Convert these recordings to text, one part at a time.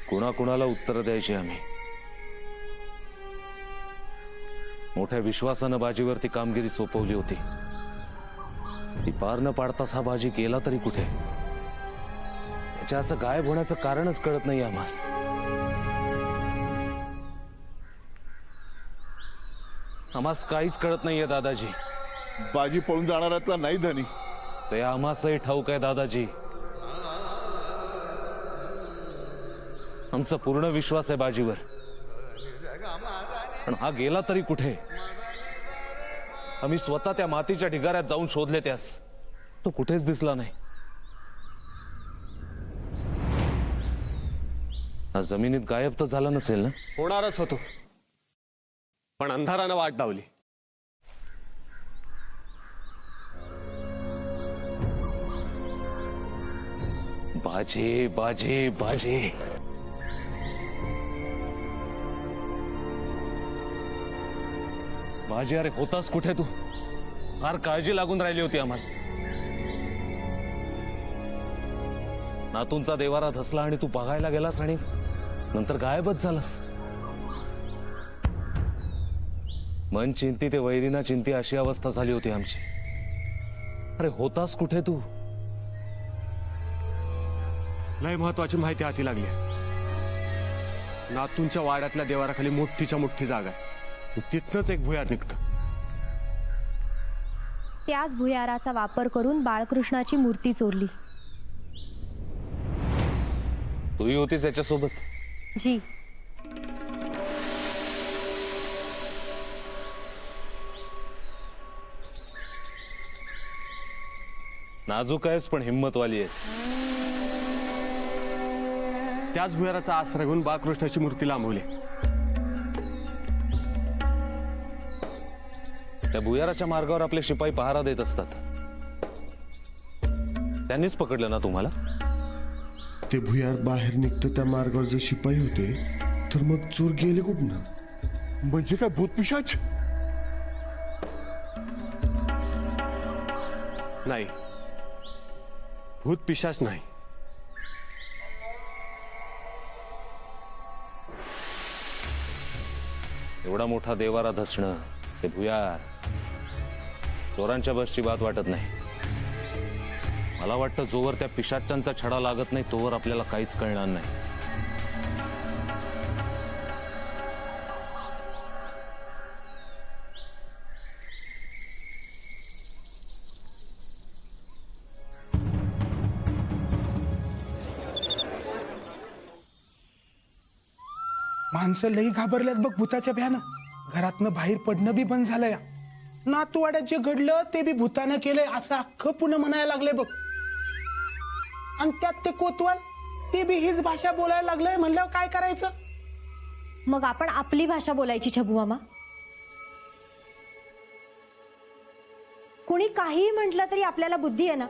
कुणाकुणाला उत्तर द्यायची आम्ही? मोठ्या विश्वासानं बाजीवरती कामगिरी सोपवली होती, ती पार न पाडताच हा बाजी गेला तरी कुठे? त्याच्या असं गायब होण्याचं कारणच कळत नाही आम्हास. आम्हास काहीच कळत नाहीये दादाजी. बाजी पळून जाणाऱ्यातला नाही धनी. ते आम्हासही ठाऊक आहे दादाजी. आमचा पूर्ण विश्वास आहे बाजीवर, पण हा गेला तरी कुठे? आम्ही स्वतः त्या मातीच्या ढिगाऱ्यात जाऊन शोधले, त्यास तो कुठेच दिसला नाही. हा जमिनीत गायब तर झाला नसेल ना? होणारच होतो, पण अंधारानं वाट लावली. बाजे बाजे बाजे. बाजे, अरे होतास कुठे तू? फार काळजी लागून राहिली होती आम्हाला. नातूंचा देवारा धसला आणि तू बघायला गेलास आणि नंतर गायबच झालास. मन चिंती ते वैरीना चिंती अशी अवस्था झाली होती आमची. अरे होतास कुठे तू? लय महत्वाची माहिती हाती लागली. नातूंच्या वाड्यातल्या देवाराखाली मोठीच्या मोठी जागा आहे. तिथनच एक भुयार निघतं. त्याच भुयाराचा वापर करून बाळकृष्णाची मूर्ती चोरली. तूही होतीस याच्यासोबत? जी. नाजूक आहेस पण हिम्मतवाली आहेस. त्याच भुयाराचा आसरा घेऊन बाळकृष्णाची मूर्ती लांबवली. त्या भुयाराच्या मार्गावर आपले शिपाई पहारा देत असतात. त्यांनीच पकडलं ना तुम्हाला? ते भुयार बाहेर निघतं त्या मार्गावर जे शिपाई होते, तर मग चोर गेले कुठनं? म्हणजे काय भूतपिशाच? नाही, भूत पिशाच नाही. एवढा मोठा देवारा धसणं, ते भुयार, चोरांच्या बसची बात वाटत नाही. मला वाटतं जोवर त्या पिशाच्यांचा छडा लागत नाही तोवर आपल्याला काहीच कळणार नाही. माणसं लई घाबरल्यात बघ भूताच्या भ्यानं. घरातनं बाहेर पडणं बी बंद झालंय. नातूवाड्यात जे घडलं ते बी भूतानं केलंय असं अख्खं पुन्हा म्हणायला लागले बघ. आणि त्यात ते कोतवाल, ते बी हीच भाषा बोलायला लागलंय. म्हणल्यावर काय करायचं? मग आपण आपली भाषा बोलायची छबू मामा. कुणी काहीही म्हटलं तरी आपल्याला बुद्धी आहे ना.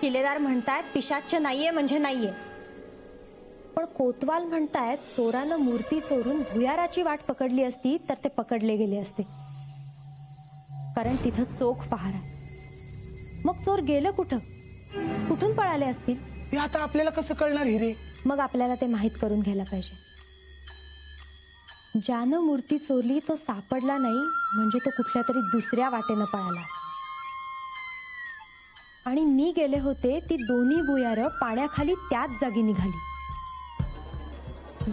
शिलेदार म्हणतायत पिशाच्य नाहीये म्हणजे नाहीये, पण कोतवाल म्हणतायत चोरानं मूर्ती चोरून भुयाराची वाट पकडली असती तर ते पकडले गेले असते, कारण तिथं चोख पहारा. मग चोर गेलं कुठं? कुठून पळाले असतील? ते आता आपल्याला कसं कळणार हिरे? मग आपल्याला ते माहीत करून घ्यायला पाहिजे. ज्यानं मूर्ती चोरली तो सापडला नाही म्हणजे तो कुठल्या तरी दुसऱ्या वाटेनं पळाला असेल. आणि मी गेले होते ती दोन्ही भुयारं पाण्याखाली त्याच जागी निघाली.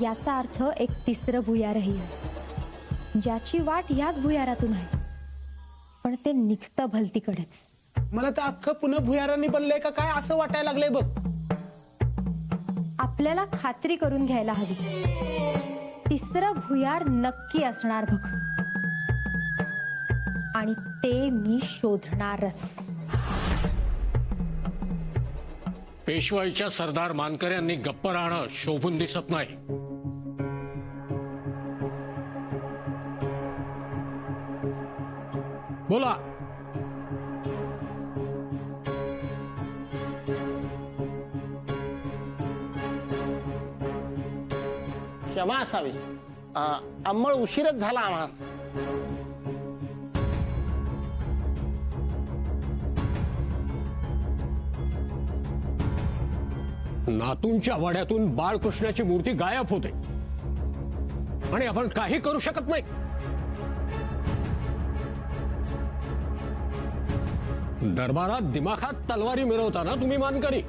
याचा अर्थ एक तिसरं भुयारही आहे, ज्याची वाट ह्याच भुयारातून आहे, पण ते निघतं भलतीकडेच. मला तर अख्खं पुन्हा भुयारांनी बनलंय का काय असं वाटायला लागलंय बघ. आपल्याला खात्री करून घ्यायला हवी. तिसरं भुयार नक्की असणार बघ, आणि ते मी शोधणारच. पेशवाईच्या सरदार मानकऱ्यांनी गप्प राहणं शोभून दिसत नाही. बोला. क्षमा असावी, अंमळ उशीरच झाला आम्हास. नातूंच्या वाड्यातून बाळकृष्णाची मूर्ती गायब होते आणि आपण काही करू शकत नाही. दरबारात दिमाखात तलवारी मिरवताना तुम्ही मानकरी.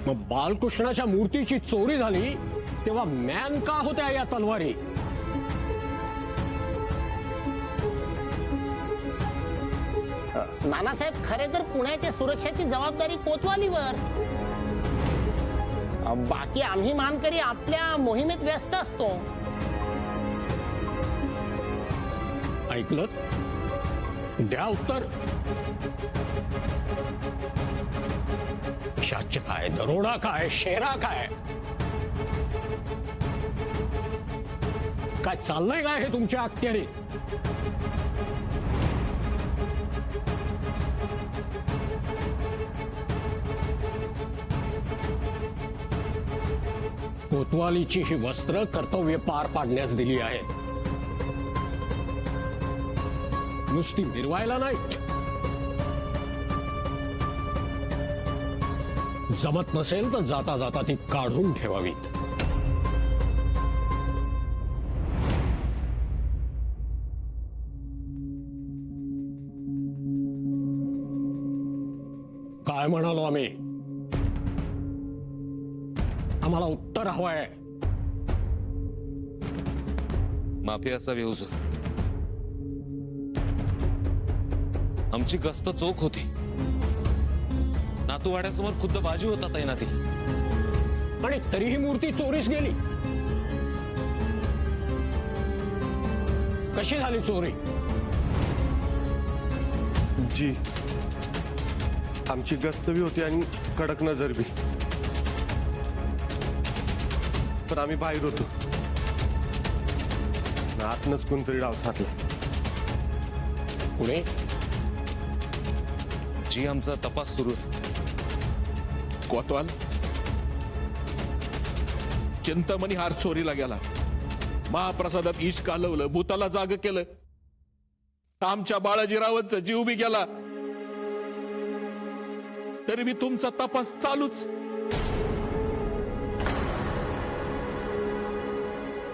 मग बाळकृष्णाच्या मूर्तीची चोरी झाली तेव्हा मॅन का होत्या या तलवारी? नानासाहेब, खरे तर पुण्याच्या सुरक्षेची जबाबदारी कोतवालीवर. बाकी आम्ही मानकरी आपल्या मोहिमेत व्यस्त असतो. ऐकलं? द्या उत्तर. शाच काय, दरोडा काय, शेरा काय, काय चाललंय काय हे तुमच्या अखत्यारीत? कोतवालीची ही वस्त्र कर्तव्य पार पाडण्यास दिली आहेत, नुसती मिरवायला नाहीत. जमत नसेल तर जाता जाता ती काढून ठेवावीत. काय म्हणालो आम्ही? आम्हाला उत्तर हवंय. माफी असावी हुजूर. आमची गस्त चोख होती. नातूवाड्यासमोर खुद्द बाजी होता तैनाती. आणि तरीही मूर्ती चोरीस गेली. कशी झाली चोरी? जी, आमची गस्त बी होती आणि कडक नजर बी. पण आम्ही बाहेर होतो. आतनच कोणतरी डाव साधला. पुणे जी, आमचा तपास सुरू आहे. कोतवाल, चिंतामणी हार चोरीला गेला. महाप्रसादात ईश कालवलं, भूताला जाग केलं. आमच्या बाळाजीरावांचा जीव बी गेला. तरी बी तुमचा तपास चालूच.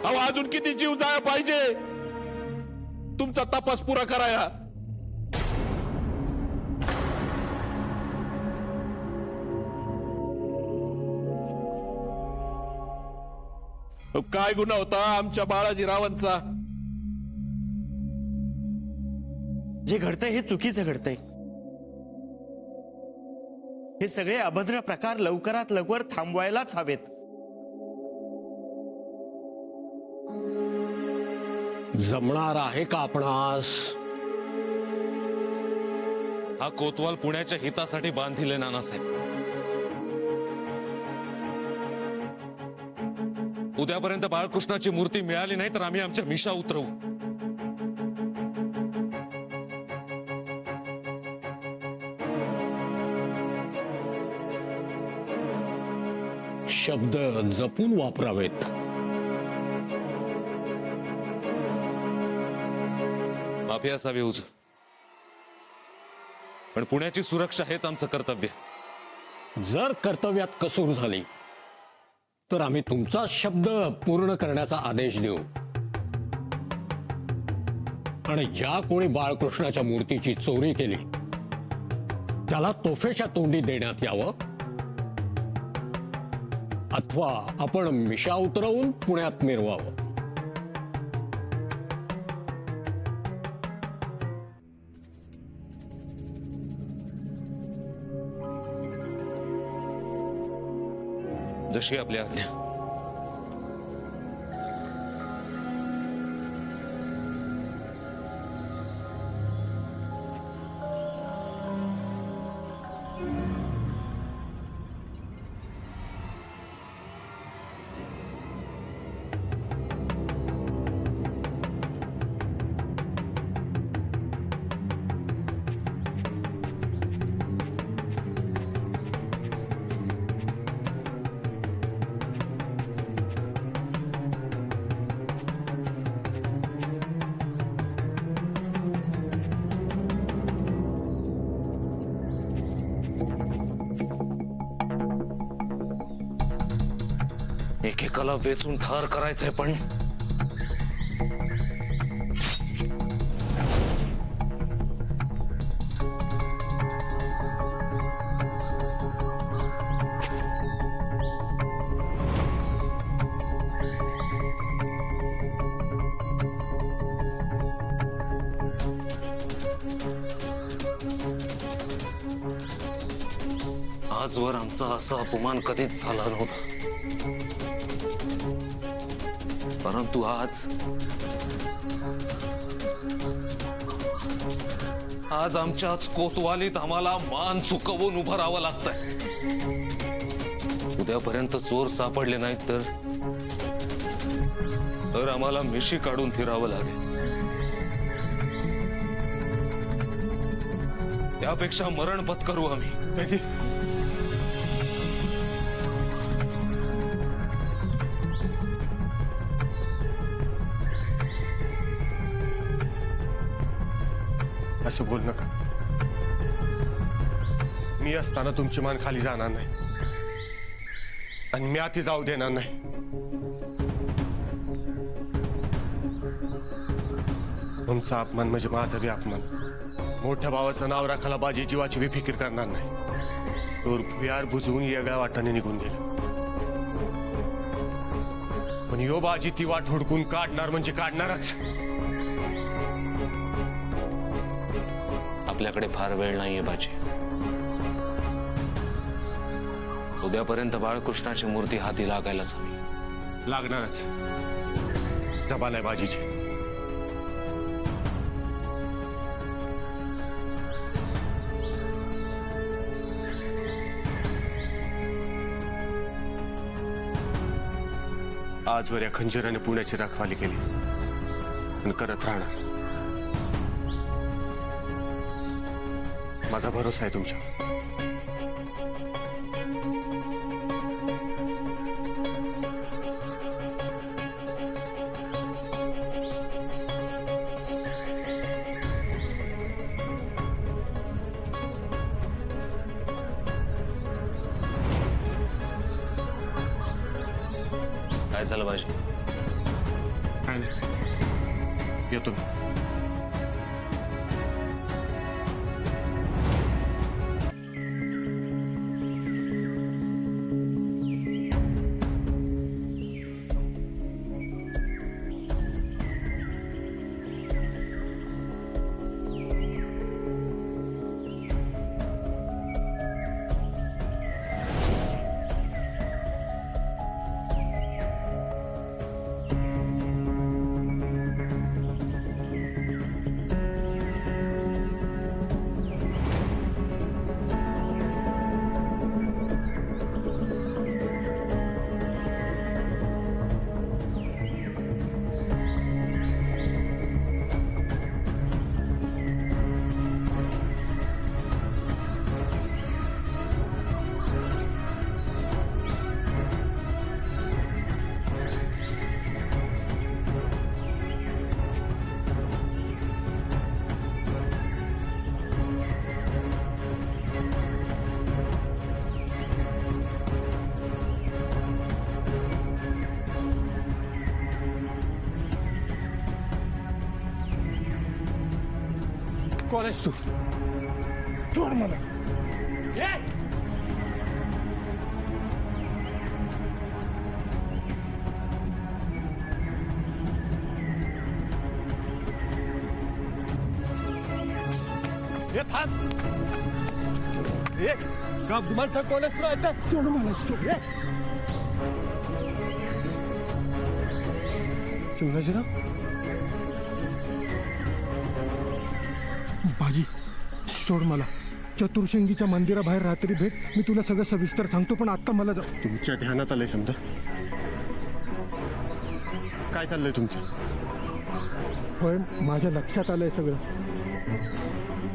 अहो, अजून किती जीव जाया पाहिजे तुमचा तपास पुरा कराया? काय गुन्हा होता आमच्या बाळाजीरावांचा? जे घडतंय हे चुकीचं घडतंय. हे सगळे अभद्र प्रकार लवकरात लवकर थांबवायलाच हवेत. जमणार आहे का आपणास? हा कोतवाल पुण्याच्या हितासाठी बांधिले नानासाहेब. उद्यापर्यंत बाळकृष्णाची मूर्ती मिळाली नाही तर आम्ही आमच्या मिशा उतरवू. शब्द जपून वापरावेत. माफी असावी हुजूर. पण पुण्याची सुरक्षा हेच आमचं कर्तव्य. जर कर्तव्यात कसूर झाली तर आम्ही तुमचा शब्द पूर्ण करण्याचा आदेश देऊ. आणि ज्या कोणी बाळकृष्णाच्या मूर्तीची चोरी केली त्याला तोफेच्या तोंडी देण्यात यावं, अथवा आपण मिशा उतरवून पुण्यात मिरवावं. जशी आपली आज्ञा. एकेकाला वेचून ठार करायचंय, पण आजवर आमचा असा अपमान कधीच झाला नव्हता. परंतु आज आमच्याच कोतवालीत आम्हाला मान चुकवून उभं राहावं लागतंय. उद्यापर्यंत चोर सापडले नाहीत तर आम्हाला मिशी काढून फिरावं लागेल. त्यापेक्षा मरण पत्करू आम्ही. दादी, असं बोल नका. मी असताना तुमची मान खाली जाणार नाही आणि मी आती जाऊ देणार नाही. तुमचा अपमान म्हणजे माझा बी अपमान. मोठ्या भावाचं नाव राखायला बाजी जीवाची बी फिकीर करणार नाही. तोर भुयार बुजवून वेगळ्या वाटाने निघून गेला. पण यो बाजी ती वाट हुडकून काढणार म्हणजे काढणारच. आपल्याकडे फार वेळ नाहीये बाजी. उद्यापर्यंत बाळकृष्णाची मूर्ती हाती लागायलाच हवी. लागणारच. जबान आहे बाजीची. आजवर या खंजिराने पुण्याची रखवाली केली आणि करत राहणार. माझा भरोसा आहे तुमच्यावर. काय झालं बाजी? काय नाही, येतो मी. कोण आहेस तू? सोड मला. माणसा कोण असतो? सोड मला. सोड. शिवराजराव, बाजी, सोड मला. चतुर्शंगीच्या मंदिराबाहेर रात्री भेट. मी तुला सगळं सविस्तर सांगतो, पण आता मला तुमच्या ध्यानात आलंय समजा. काय चाललंय तुमचं? होय, माझ्या लक्षात आलंय सगळं.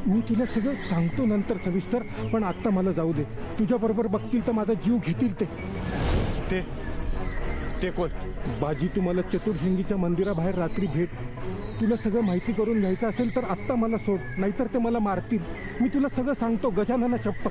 मी तुला सगळं सांगतो नंतर सविस्तर, पण आत्ता मला जाऊ दे. तुझ्याबरोबर बघतील तर माझा जीव घेतील ते कोण? बाजी, तुम्हाला चतुर्शृंगीच्या मंदिराबाहेर रात्री भेट. तुला सगळं माहिती करून घ्यायचं असेल तर आत्ता मला सोड, नाहीतर ते मला मारतील. मी तुला सगळं सांगतो, गजानना शपथ.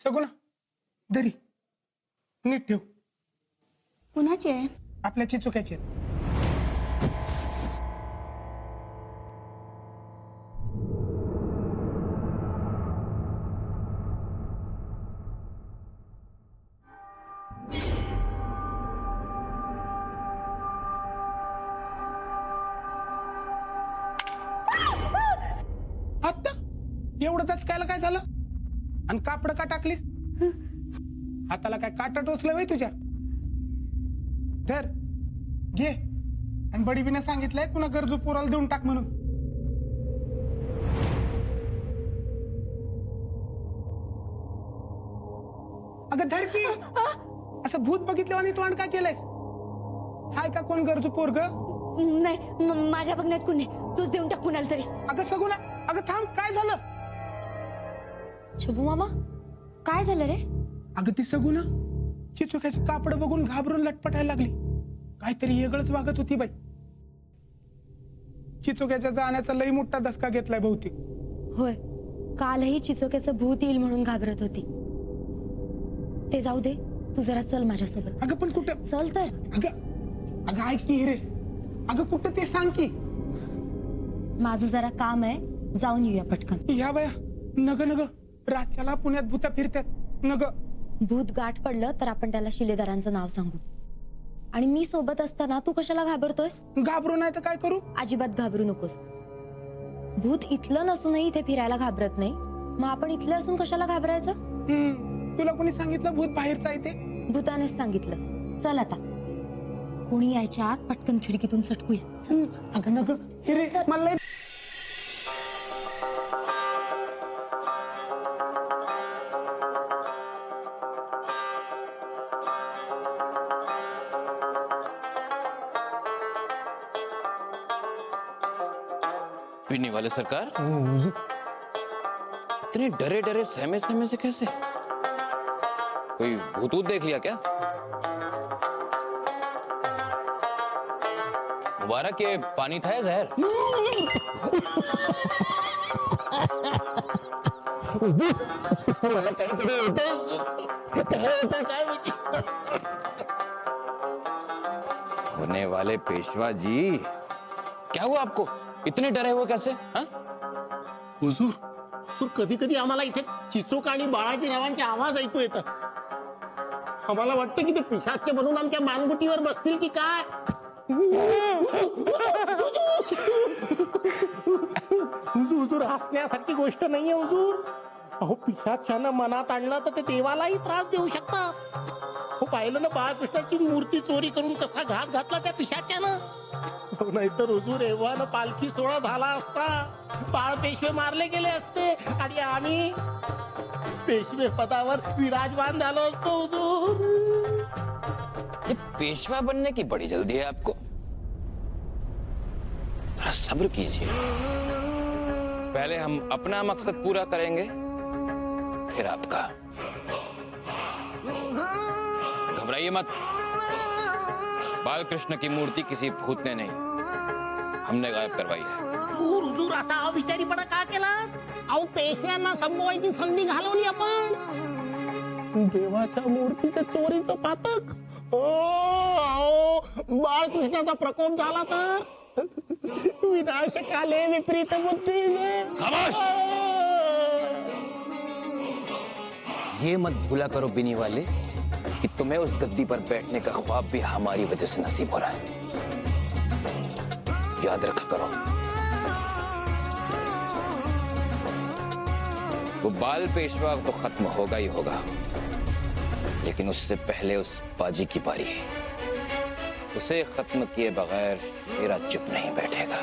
सगुणा दरी नीट ठेव. कुणाची आहे? आपल्या चिचुक्याची आहेत. आत्ता एवढं दचकायला काय झालं? आणि कापड का टाकलीस? हाताला काय काटा टोचलं वय तुझ्या? धर घे. आणि बडीबीने सांगितलंय कुणा गरजू पोराला देऊन टाक म्हणून. अगं धर की. असं भूत बघितलं आणि तोंड का केलंयस? हाय का कोण गरजू पोरग? नाही, माझ्या बघण्यात कुणी. तूच देऊन टाक कुणाला तरी. अगं सगुणा, अगं थांब, काय झालं? शुभू मामा, काय झालं रे? अगं ती सगुणा चिचुक्याचे कापड बघून घाबरून लटपटायला लागली. काहीतरी वेगळंच वागत होती बाई. चिचुक्याच्या जाण्याचा लई मोठा धसका घेतलाय बहुतेक. होय, कालही चिचोक्याचं भूत येईल म्हणून घाबरत होती. ते जाऊ दे, तू जरा चल माझ्यासोबत. अगं पण कुठं? चल तर. अगं अगं ऐक की रे. अगं कुठं ते सांग की. माझं जरा काम आहे, जाऊन येऊया पटकन. या बाया, नग नग रातच्याला पुण्यात भूता फिरतात. नग. भूत गाठ पडलं तर आपण त्याला शिलेदारांचं नाव सांगू. आणि मी सोबत असताना तू कशाला घाबरतोयस? घाबरू नाही तर काय करू? अजिबात घाबरू नकोस. भूत इथलं नसूनही इथे फिरायला घाबरत नाही, मग आपण इथलं असून कशाला घाबरायचं? तुला कोणी सांगितलं भूत बाहेरचं आहे ते? भूतानेच सांगितलं. चल आता, कोणी यायच्या आत पटकन खिडकीतून सटकूया. चल. अगं नग रे, मला लई पीने वाले सरकार, इतने डरे डरे सहमे सहमे से कैसे? कोई भूत देख लिया क्या? मुबारक, ये पानी था या जहर? होने वाले पेशवा जी, क्या हुआ आपको? इतने डरे हुए कैसे? हाँ? हुजूर, कधी कधी आम्हाला इथे चिचोक आणि बाळाजी रावांचे आवाज ऐकू येतात. आम्हाला वाटतं की ते पिशाच्च बनून आमच्या मानगुटीवर बसतील की काय. हुजूर हसण्यासारखी गोष्ट नाहीये हुजूर. अहो, पिशाच्यानं मनात आणलं तर ते देवालाही त्रास देऊ शकतात. हो, पाहिलं ना बाळकृष्णाची मूर्ती चोरी करून कसा घात घातला त्या पिशाच्यानं. नाहीतर हुजूर एव्हाना पालखी सोहळा झाला असता, बाळ पेशवे मारले गेले असते आणि आम्ही पेशवे पदावर विराजमान झालो असतो. हुजूर, ये पेशवा बनने की बड़ी जल्दी है आपको. थोड़ा सब्र कीजिए. पहले हम अपना मकसद पूरा करेंगे, फिर आपका. घबराइए मत. बालकृष्ण की मूर्ति किसी भूत ने नहीं, हमने गायब करवाई है. हुजूर असा अविचारीपणा का केला? अहो, पेशव्यांना संपवायची संधी घालवली आपण. देवाच्या मूर्तीच्या चोरीचं पातक. अहो, बाळकृष्णाचा प्रकोप झाला तर विनाशकाले विपरीत बुद्धीने. खामोश! ये मत भूला करो बिनी वाले कि तुम्हें उस गद्दी पर बैठने का ख्वाब भी हमारी वजह से नसीब हो रहा है. याद रखा करो. वो बाल पेशवा तो खत्म होगा ही होगा, लेकिन उससे पहले उस बाजी की बारी है. उसे खत्म किए बगैर शेरा चुप नहीं बैठेगा.